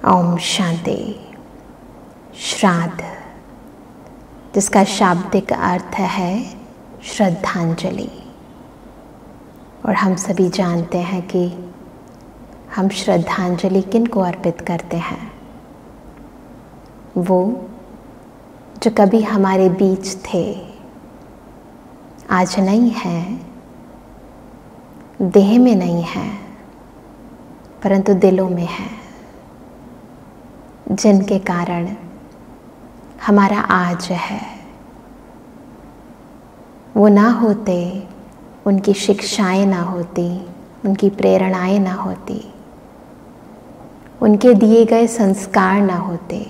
ओम शांति। श्राद्ध, जिसका शाब्दिक अर्थ है श्रद्धांजलि। और हम सभी जानते हैं कि हम श्रद्धांजलि किन को अर्पित करते हैं। वो जो कभी हमारे बीच थे, आज नहीं हैं, देह में नहीं हैं, परंतु दिलों में हैं, जिनके कारण हमारा आज है। वो ना होते, उनकी शिक्षाएं ना होती, उनकी प्रेरणाएं ना होती, उनके दिए गए संस्कार ना होते,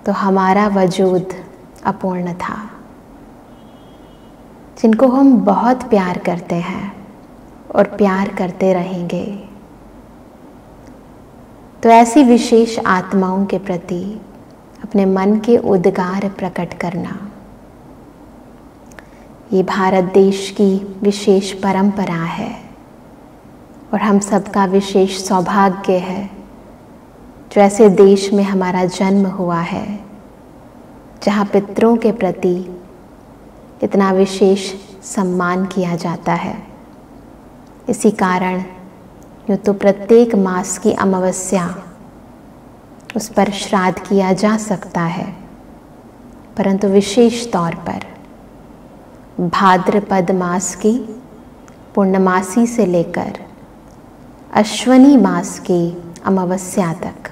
तो हमारा वजूद अपूर्ण था। जिनको हम बहुत प्यार करते हैं और प्यार करते रहेंगे, तो ऐसी विशेष आत्माओं के प्रति अपने मन के उद्गार प्रकट करना, ये भारत देश की विशेष परंपरा है और हम सबका विशेष सौभाग्य है जो ऐसे देश में हमारा जन्म हुआ है, जहाँ पितरों के प्रति इतना विशेष सम्मान किया जाता है। इसी कारण यूँ तो प्रत्येक मास की अमावस्या उस पर श्राद्ध किया जा सकता है, परंतु विशेष तौर पर भाद्रपद मास की पूर्णमासी से लेकर अश्वनी मास की अमावस्या तक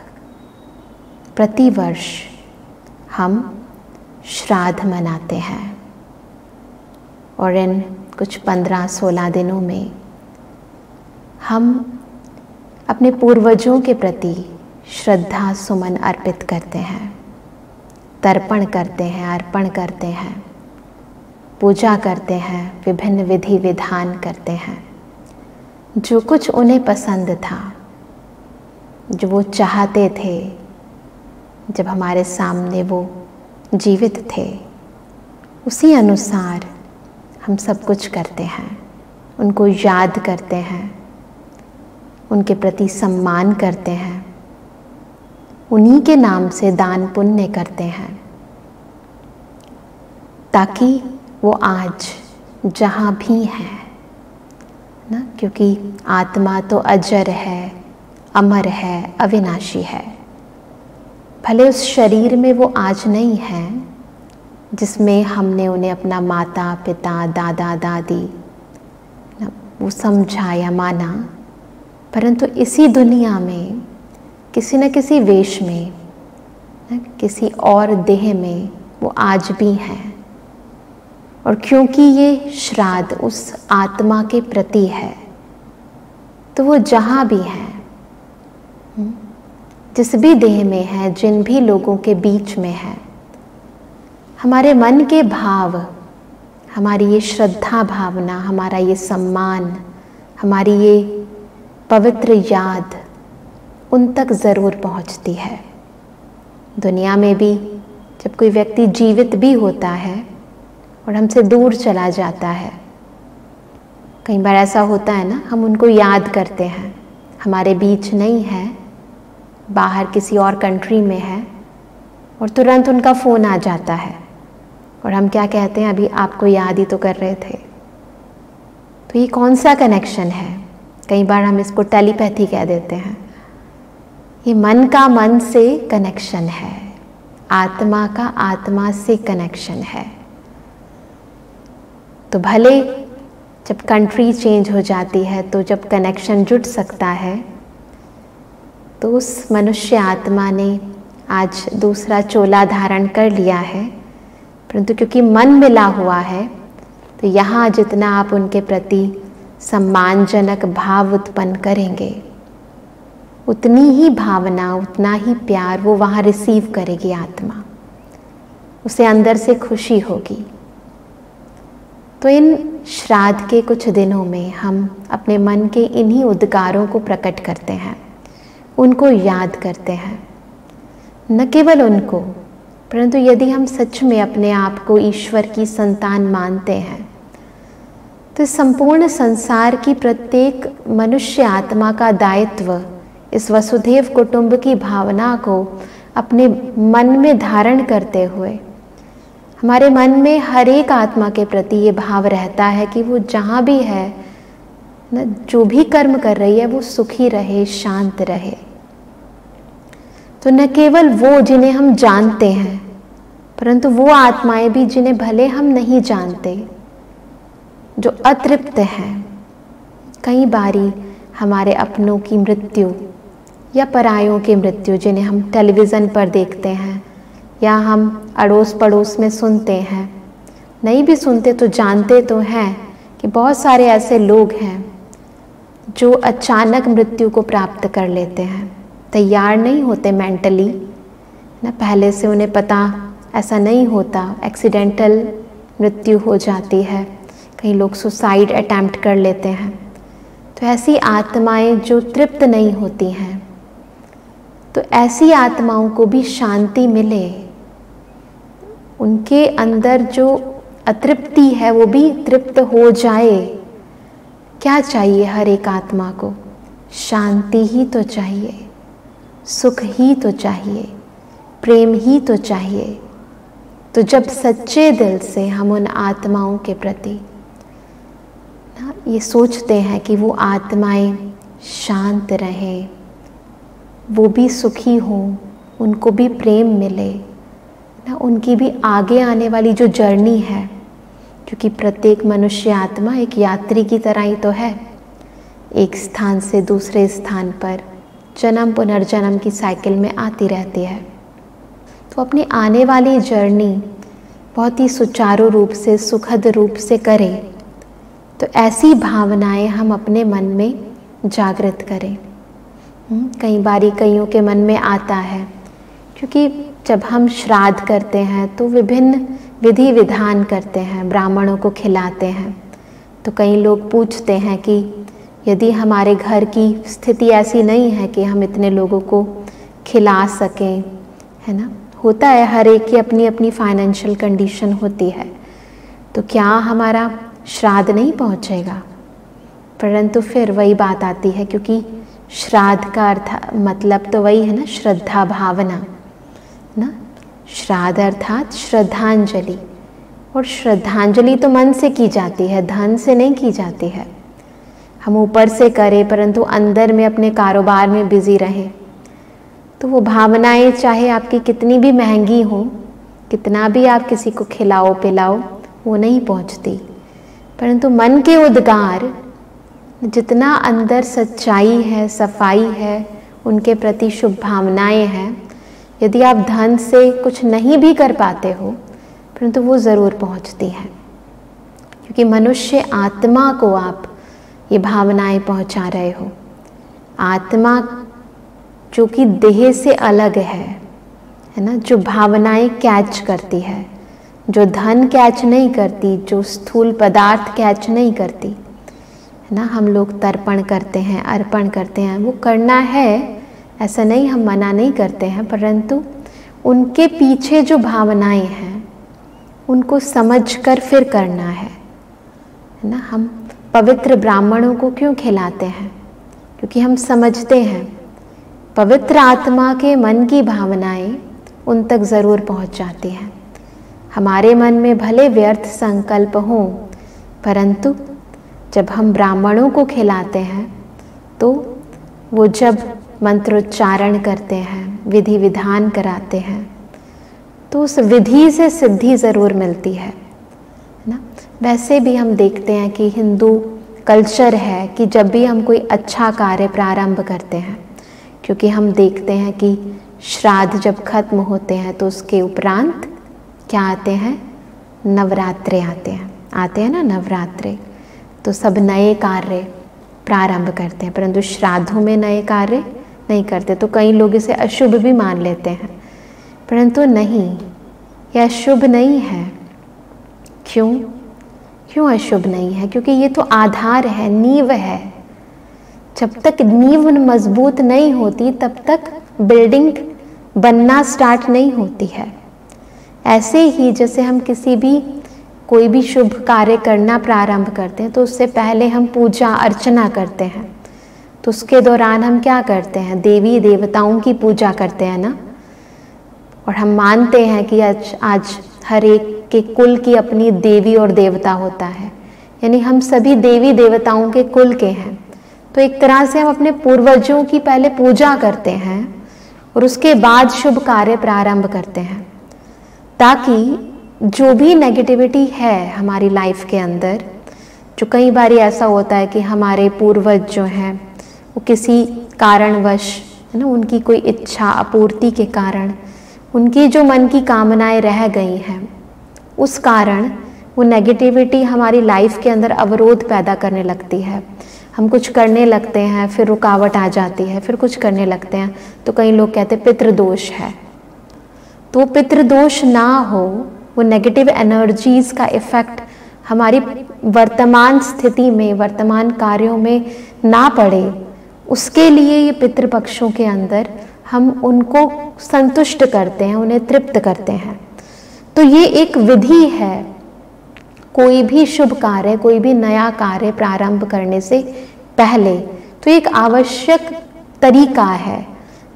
प्रतिवर्ष हम श्राद्ध मनाते हैं। और इन कुछ 15-16 दिनों में हम अपने पूर्वजों के प्रति श्रद्धा सुमन अर्पित करते हैं, तर्पण करते हैं, अर्पण करते हैं, पूजा करते हैं, विभिन्न विधि विधान करते हैं। जो कुछ उन्हें पसंद था, जो वो चाहते थे, जब हमारे सामने वो जीवित थे, उसी अनुसार हम सब कुछ करते हैं। उनको याद करते हैं, उनके प्रति सम्मान करते हैं, उन्हीं के नाम से दान पुण्य करते हैं, ताकि वो आज जहाँ भी हैं ना, क्योंकि आत्मा तो अजर है, अमर है, अविनाशी है। भले उस शरीर में वो आज नहीं है जिसमें हमने उन्हें अपना माता पिता दादा दादी वो समझा या माना, परंतु इसी दुनिया में किसी न किसी वेश में, किसी और देह में वो आज भी हैं। और क्योंकि ये श्राद्ध उस आत्मा के प्रति है, तो वो जहाँ भी हैं, जिस भी देह में है, जिन भी लोगों के बीच में है, हमारे मन के भाव, हमारी ये श्रद्धा भावना, हमारा ये सम्मान, हमारी ये पवित्र याद उन तक ज़रूर पहुंचती है। दुनिया में भी जब कोई व्यक्ति जीवित भी होता है और हमसे दूर चला जाता है, कई बार ऐसा होता है ना, हम उनको याद करते हैं, हमारे बीच नहीं है, बाहर किसी और कंट्री में है, और तुरंत उनका फ़ोन आ जाता है और हम क्या कहते हैं, अभी आपको याद ही तो कर रहे थे। तो ये कौन सा कनेक्शन है? कई बार हम इसको टेलीपैथी कह देते हैं। ये मन का मन से कनेक्शन है, आत्मा का आत्मा से कनेक्शन है। तो भले जब कंट्री चेंज हो जाती है, तो जब कनेक्शन जुट सकता है, तो उस मनुष्य आत्मा ने आज दूसरा चोला धारण कर लिया है, परंतु क्योंकि मन मिला हुआ है, तो यहाँ जितना आप उनके प्रति सम्मानजनक भाव उत्पन्न करेंगे, उतनी ही भावना, उतना ही प्यार वो वहाँ रिसीव करेगी आत्मा, उसे अंदर से खुशी होगी। तो इन श्राद्ध के कुछ दिनों में हम अपने मन के इन्हीं उद्गारों को प्रकट करते हैं, उनको याद करते हैं। न केवल उनको, परंतु यदि हम सच में अपने आप को ईश्वर की संतान मानते हैं, तो संपूर्ण संसार की प्रत्येक मनुष्य आत्मा का दायित्व इस वसुधैव कुटुंब की भावना को अपने मन में धारण करते हुए हमारे मन में हर एक आत्मा के प्रति ये भाव रहता है कि वो जहाँ भी है ना, जो भी कर्म कर रही है वो सुखी रहे, शांत रहे। तो न केवल वो जिन्हें हम जानते हैं, परंतु वो आत्माएं भी जिन्हें भले हम नहीं जानते, जो अतृप्त हैं। कई बारी हमारे अपनों की मृत्यु या परायों की मृत्यु, जिन्हें हम टेलीविज़न पर देखते हैं या हम अड़ोस पड़ोस में सुनते हैं, नहीं भी सुनते तो जानते तो हैं कि बहुत सारे ऐसे लोग हैं जो अचानक मृत्यु को प्राप्त कर लेते हैं, तैयार नहीं होते मेंटली ना, पहले से उन्हें पता ऐसा नहीं होता, एक्सीडेंटल मृत्यु हो जाती है। कई लोग सुसाइड अटेम्प्ट कर लेते हैं। तो ऐसी आत्माएं जो तृप्त नहीं होती हैं, तो ऐसी आत्माओं को भी शांति मिले, उनके अंदर जो अतृप्ति है वो भी तृप्त हो जाए। क्या चाहिए हर एक आत्मा को? शांति ही तो चाहिए, सुख ही तो चाहिए, प्रेम ही तो चाहिए। तो जब सच्चे दिल से हम उन आत्माओं के प्रति ना ये सोचते हैं कि वो आत्माएं शांत रहें, वो भी सुखी हों, उनको भी प्रेम मिले ना, उनकी भी आगे आने वाली जो जर्नी है, क्योंकि प्रत्येक मनुष्य आत्मा एक यात्री की तरह ही तो है, एक स्थान से दूसरे स्थान पर जन्म पुनर्जन्म की साइकिल में आती रहती है। तो अपनी आने वाली जर्नी बहुत ही सुचारू रूप से, सुखद रूप से करें। तो ऐसी भावनाएं हम अपने मन में जागृत करें। कई बारी कईयों के मन में आता है, क्योंकि जब हम श्राद्ध करते हैं तो विभिन्न विधि विधान करते हैं, ब्राह्मणों को खिलाते हैं। तो कई लोग पूछते हैं कि यदि हमारे घर की स्थिति ऐसी नहीं है कि हम इतने लोगों को खिला सकें, है ना, होता है, हर एक की अपनी अपनी फाइनेंशियल कंडीशन होती है, तो क्या हमारा श्राद्ध नहीं पहुंचेगा? परंतु फिर वही बात आती है, क्योंकि श्राद्ध का अर्थ मतलब तो वही है ना, श्रद्धा भावना ना। श्राद्ध अर्थात श्रद्धांजलि, और श्रद्धांजलि तो मन से की जाती है, धन से नहीं की जाती है। हम ऊपर से करें परंतु अंदर में अपने कारोबार में बिजी रहें, तो वो भावनाएं चाहे आपकी कितनी भी महंगी हो, कितना भी आप किसी को खिलाओ पिलाओ, वो नहीं पहुंचती। परंतु मन के उद्गार, जितना अंदर सच्चाई है, सफाई है, उनके प्रति शुभ भावनाएं हैं, यदि आप धन से कुछ नहीं भी कर पाते हो, परंतु वो ज़रूर पहुंचती है, क्योंकि मनुष्य आत्मा को आप ये भावनाएं पहुंचा रहे हो। आत्मा जो कि देह से अलग है ना, जो भावनाएं कैच करती है, जो धन कैच नहीं करती, जो स्थूल पदार्थ कैच नहीं करती, है ना। हम लोग तर्पण करते हैं, अर्पण करते हैं, वो करना है, ऐसा नहीं, हम मना नहीं करते हैं, परंतु उनके पीछे जो भावनाएं हैं उनको समझकर फिर करना है ना। हम पवित्र ब्राह्मणों को क्यों खिलाते हैं? क्योंकि हम समझते हैं पवित्र आत्मा के मन की भावनाएं उन तक ज़रूर पहुंच जाती हैं। हमारे मन में भले व्यर्थ संकल्प हों, परंतु जब हम ब्राह्मणों को खिलाते हैं तो वो जब मंत्रोच्चारण करते हैं, विधि विधान कराते हैं, तो उस विधि से सिद्धि ज़रूर मिलती है ना। वैसे भी हम देखते हैं कि हिंदू कल्चर है कि जब भी हम कोई अच्छा कार्य प्रारंभ करते हैं, क्योंकि हम देखते हैं कि श्राद्ध जब खत्म होते हैं तो उसके उपरांत क्या आते हैं? नवरात्रे आते हैं ना, नवरात्रे। तो सब नए कार्य प्रारंभ करते हैं, परंतु श्राद्धों में नए कार्य नहीं करते। तो कई लोग इसे अशुभ भी मान लेते हैं, परंतु नहीं, यह अशुभ नहीं है। क्यों अशुभ नहीं है? क्योंकि ये तो आधार है, नींव है। जब तक नींव मजबूत नहीं होती तब तक बिल्डिंग बनना स्टार्ट नहीं होती है। ऐसे ही जैसे हम कोई भी शुभ कार्य करना प्रारंभ करते हैं तो उससे पहले हम पूजा अर्चना करते हैं, तो उसके दौरान हम क्या करते हैं, देवी देवताओं की पूजा करते हैं ना। और हम मानते हैं कि आज हर एक के कुल की अपनी देवी और देवता होता है, यानी हम सभी देवी देवताओं के कुल के हैं। तो एक तरह से हम अपने पूर्वजों की पहले पूजा करते हैं और उसके बाद शुभ कार्य प्रारंभ करते हैं, ताकि जो भी नेगेटिविटी है हमारी लाइफ के अंदर, जो कई बार ऐसा होता है कि हमारे पूर्वज जो हैं वो किसी कारणवश, है ना, उनकी कोई इच्छा अपूर्ति के कारण उनकी जो मन की कामनाएं रह गई हैं, उस कारण वो नेगेटिविटी हमारी लाइफ के अंदर अवरोध पैदा करने लगती है। हम कुछ करने लगते हैं, फिर रुकावट आ जाती है, फिर कुछ करने लगते हैं, तो कई लोग कहते हैं पितृदोष है। तो पितृदोष ना हो, वो नेगेटिव एनर्जीज का इफेक्ट हमारी वर्तमान स्थिति में, वर्तमान कार्यों में ना पड़े, उसके लिए ये पितृपक्षों के अंदर हम उनको संतुष्ट करते हैं, उन्हें तृप्त करते हैं। तो ये एक विधि है, कोई भी शुभ कार्य, कोई भी नया कार्य प्रारंभ करने से पहले, तो एक आवश्यक तरीका है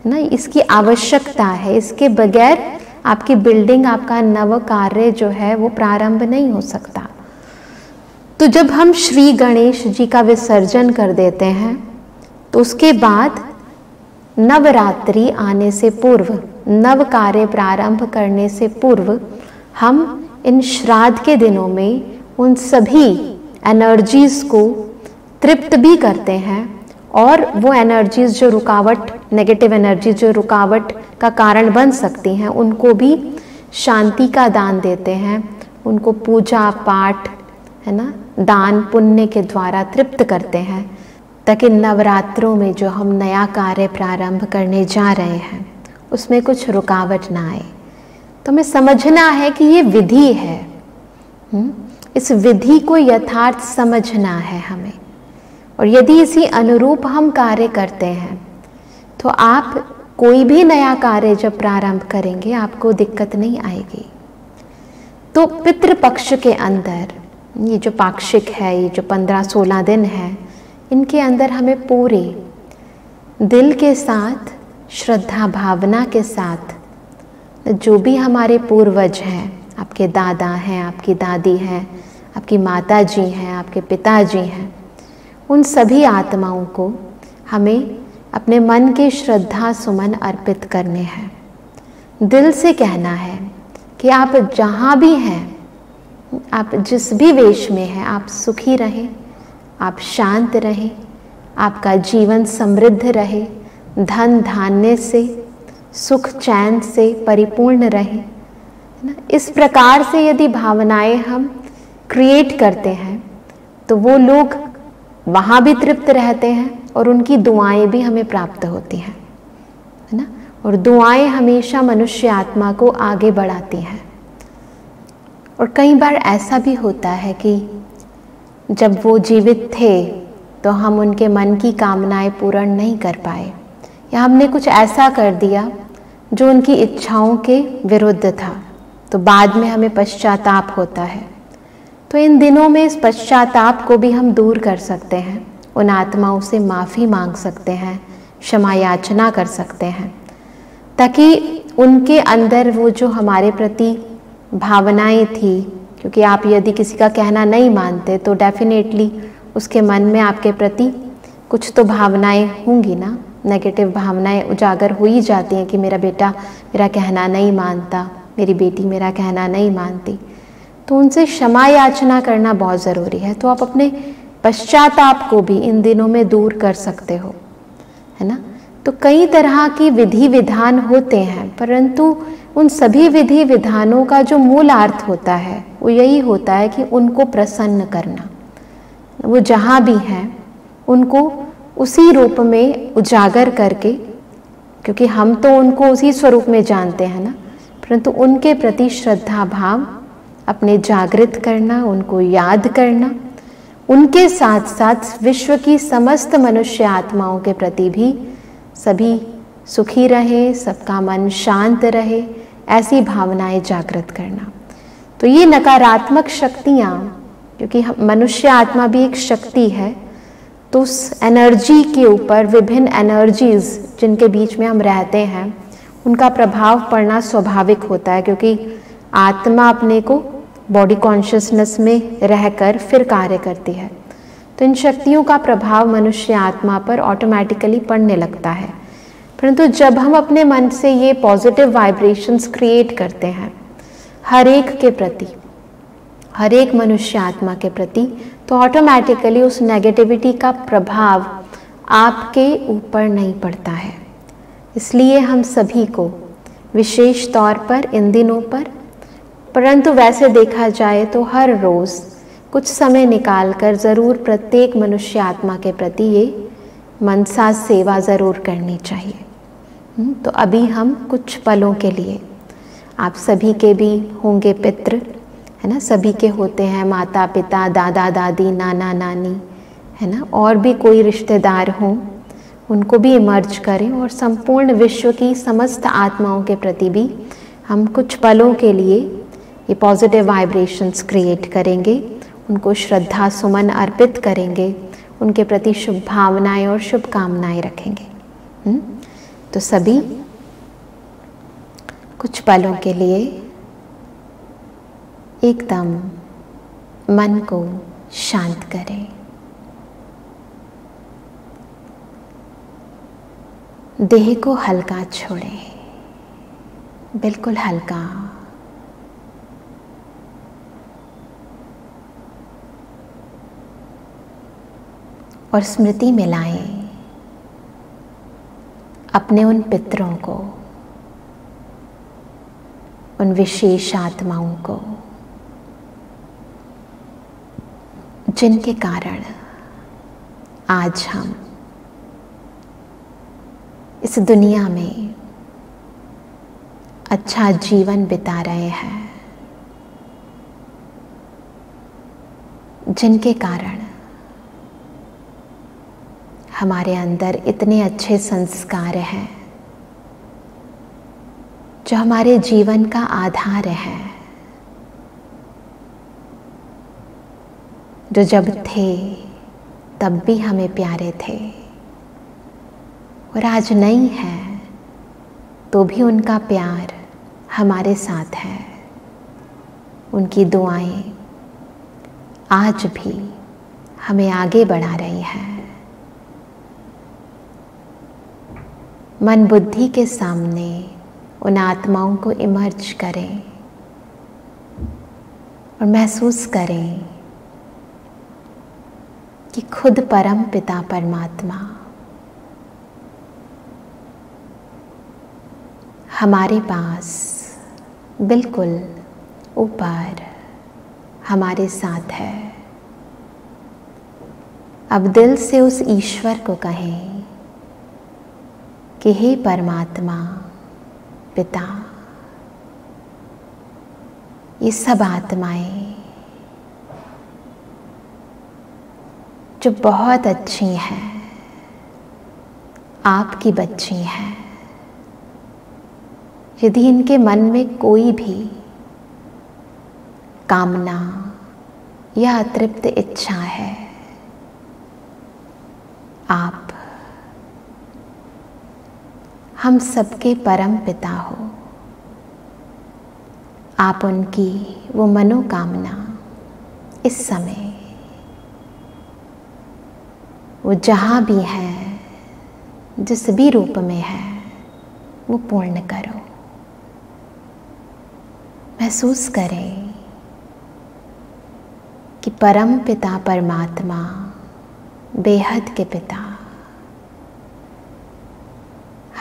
ना, इसकी आवश्यकता है। इसके बगैर आपकी बिल्डिंग, आपका नव कार्य जो है वो प्रारंभ नहीं हो सकता। तो जब हम श्री गणेश जी का विसर्जन कर देते हैं, तो उसके बाद नवरात्रि आने से पूर्व, नव कार्य प्रारंभ करने से पूर्व, हम इन श्राद्ध के दिनों में उन सभी एनर्जीज को तृप्त भी करते हैं, और वो एनर्जीज जो रुकावट, नेगेटिव एनर्जी जो रुकावट का कारण बन सकती हैं, उनको भी शांति का दान देते हैं, उनको पूजा पाठ, है ना, दान पुण्य के द्वारा तृप्त करते हैं, ताकि नवरात्रों में जो हम नया कार्य प्रारंभ करने जा रहे हैं उसमें कुछ रुकावट ना आए। तो हमें समझना है कि ये विधि है, इस विधि को यथार्थ समझना है हमें, और यदि इसी अनुरूप हम कार्य करते हैं तो आप कोई भी नया कार्य जब प्रारंभ करेंगे आपको दिक्कत नहीं आएगी। तो पितृपक्ष के अंदर ये जो पाक्षिक है, ये जो 15-16 दिन है, इनके अंदर हमें पूरे दिल के साथ, श्रद्धा भावना के साथ, जो भी हमारे पूर्वज हैं, आपके दादा हैं, आपकी दादी हैं, आपकी माता जी हैं, आपके पिताजी हैं, उन सभी आत्माओं को हमें अपने मन के श्रद्धा सुमन अर्पित करने हैं। दिल से कहना है कि आप जहाँ भी हैं, आप जिस भी वेश में हैं, आप सुखी रहें, आप शांत रहें, आपका जीवन समृद्ध रहे, धन धान्य से, सुख चैन से परिपूर्ण रहे, है ना। इस प्रकार से यदि भावनाएं हम क्रिएट करते हैं तो वो लोग वहाँ भी तृप्त रहते हैं और उनकी दुआएं भी हमें प्राप्त होती हैं, है ना। और दुआएं हमेशा मनुष्य आत्मा को आगे बढ़ाती हैं। और कई बार ऐसा भी होता है कि जब वो जीवित थे तो हम उनके मन की कामनाएं पूर्ण नहीं कर पाए, या हमने कुछ ऐसा कर दिया जो उनकी इच्छाओं के विरुद्ध था, तो बाद में हमें पश्चाताप होता है। तो इन दिनों में इस पश्चाताप को भी हम दूर कर सकते हैं, उन आत्माओं से माफ़ी मांग सकते हैं, क्षमा याचना कर सकते हैं, ताकि उनके अंदर वो जो हमारे प्रति भावनाएं थी, क्योंकि आप यदि किसी का कहना नहीं मानते तो डेफिनेटली उसके मन में आपके प्रति कुछ तो भावनाएं होंगी ना, नेगेटिव भावनाएं उजागर हो ही जाती हैं कि मेरा बेटा मेरा कहना नहीं मानता, मेरी बेटी मेरा कहना नहीं मानती। तो उनसे क्षमा याचना करना बहुत ज़रूरी है। तो आप अपने पश्चाताप को भी इन दिनों में दूर कर सकते हो, है ना। तो कई तरह की विधि विधान होते हैं, परंतु उन सभी विधि विधानों का जो मूल अर्थ होता है वो यही होता है कि उनको प्रसन्न करना। वो जहाँ भी हैं उनको उसी रूप में उजागर करके, क्योंकि हम तो उनको उसी स्वरूप में जानते हैं ना, परंतु उनके प्रति श्रद्धा भाव अपने जागृत करना, उनको याद करना, उनके साथ साथ विश्व की समस्त मनुष्य आत्माओं के प्रति भी सभी सुखी रहे, सबका मन शांत रहे, ऐसी भावनाएं जागृत करना। तो ये नकारात्मक शक्तियाँ, क्योंकि मनुष्य आत्मा भी एक शक्ति है, तो उस एनर्जी के ऊपर विभिन्न एनर्जीज जिनके बीच में हम रहते हैं उनका प्रभाव पड़ना स्वाभाविक होता है, क्योंकि आत्मा अपने को बॉडी कॉन्शियसनेस में रहकर फिर कार्य करती है। तो इन शक्तियों का प्रभाव मनुष्य आत्मा पर ऑटोमेटिकली पड़ने लगता है। परंतु जब हम अपने मन से ये पॉजिटिव वाइब्रेशंस क्रिएट करते हैं हर एक के प्रति, हर एक मनुष्य आत्मा के प्रति, तो ऑटोमेटिकली उस नेगेटिविटी का प्रभाव आपके ऊपर नहीं पड़ता है। इसलिए हम सभी को विशेष तौर पर इन दिनों पर, परंतु वैसे देखा जाए तो हर रोज़ कुछ समय निकालकर ज़रूर प्रत्येक मनुष्य आत्मा के प्रति ये मनसा सेवा ज़रूर करनी चाहिए। तो अभी हम कुछ पलों के लिए, आप सभी के भी होंगे पितृ, है ना, सभी के होते हैं, माता पिता, दादा दादी, नाना नानी, है ना, और भी कोई रिश्तेदार हों उनको भी इमर्ज करें, और संपूर्ण विश्व की समस्त आत्माओं के प्रति भी हम कुछ पलों के लिए ये पॉजिटिव वाइब्रेशंस क्रिएट करेंगे, उनको श्रद्धा सुमन अर्पित करेंगे, उनके प्रति शुभ भावनाएं और शुभकामनाएं रखेंगे। तो सभी कुछ पलों के लिए एकदम मन को शांत करें। देह को हल्का छोड़ें, बिल्कुल हल्का। और स्मृति में लाएं अपने उन पितरों को, उन विशेष आत्माओं को जिनके कारण आज हम इस दुनिया में अच्छा जीवन बिता रहे हैं, जिनके कारण हमारे अंदर इतने अच्छे संस्कार हैं जो हमारे जीवन का आधार है, जो जब थे तब भी हमें प्यारे थे और आज नहीं है तो भी उनका प्यार हमारे साथ है। उनकी दुआएं आज भी हमें आगे बढ़ा रही हैं। मन बुद्धि के सामने उन आत्माओं को इमर्ज करें और महसूस करें कि खुद परम पिता परमात्मा हमारे पास बिल्कुल ऊपर हमारे साथ है। अब दिल से उस ईश्वर को कहें कि हे परमात्मा पिता, ये सब आत्माएं जो बहुत अच्छी हैं, आपकी बच्ची हैं, यदि इनके मन में कोई भी कामना या अतृप्त इच्छा है, आप हम सबके परम पिता हो, आप उनकी वो मनोकामना इस समय वो जहाँ भी है, जिस भी रूप में है, वो पूर्ण करो। महसूस करें कि परम पिता परमात्मा, बेहद के पिता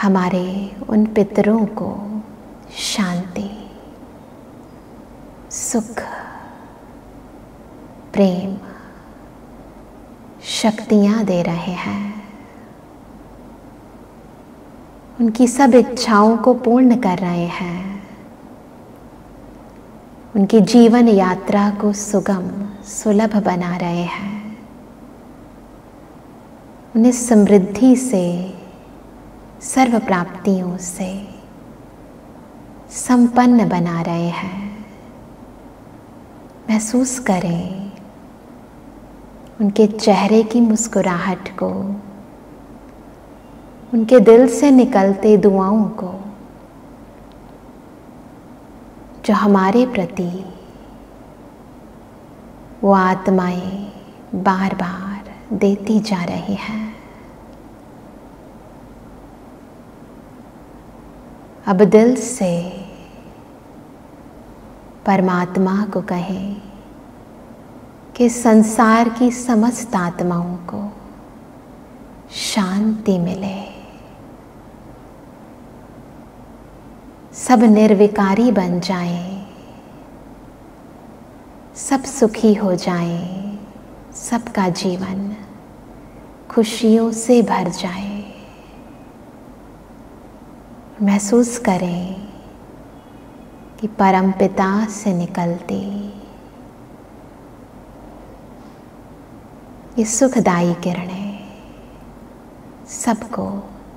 हमारे उन पितरों को शांति, सुख, प्रेम, शक्तियाँ दे रहे हैं। उनकी सब इच्छाओं को पूर्ण कर रहे हैं। उनकी जीवन यात्रा को सुगम, सुलभ बना रहे हैं। उन्हें समृद्धि से, सर्व प्राप्तियों से संपन्न बना रहे हैं। महसूस करें उनके चेहरे की मुस्कुराहट को, उनके दिल से निकलते दुआओं को जो हमारे प्रति वो आत्माएं बार बार देती जा रही हैं। अब दिल से परमात्मा को कहें कि संसार की समस्त आत्माओं को शांति मिले, सब निर्विकारी बन जाएं, सब सुखी हो जाएं, सबका जीवन खुशियों से भर जाए। महसूस करें कि परमपिता से निकलती ये सुखदायी किरणें सबको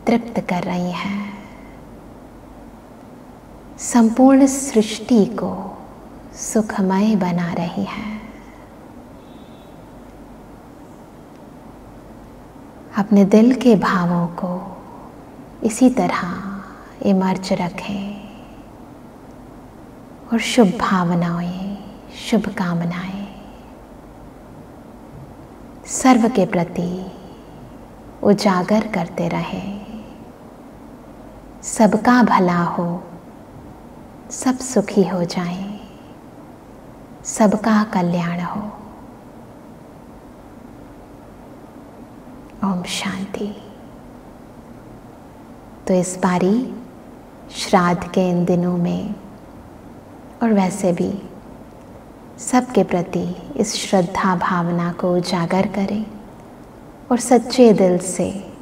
तृप्त कर रही हैं, संपूर्ण सृष्टि को सुखमय बना रही हैं। अपने दिल के भावों को इसी तरह इमर्ज रखें और शुभ भावनाएं, शुभकामनाएं सर्व के प्रति उजागर करते रहें। सबका भला हो, सब सुखी हो जाएं, सबका कल्याण हो। ओम शांति। तो इस बारी श्राद्ध के इन दिनों में और वैसे भी सबके प्रति इस श्रद्धा भावना को उजागर करें और सच्चे दिल से,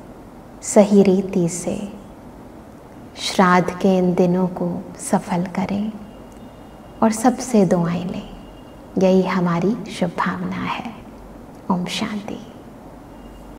सही रीति से श्राद्ध के इन दिनों को सफल करें और सबसे दुआएं लें। यही हमारी शुभ भावना है। ओम शांति।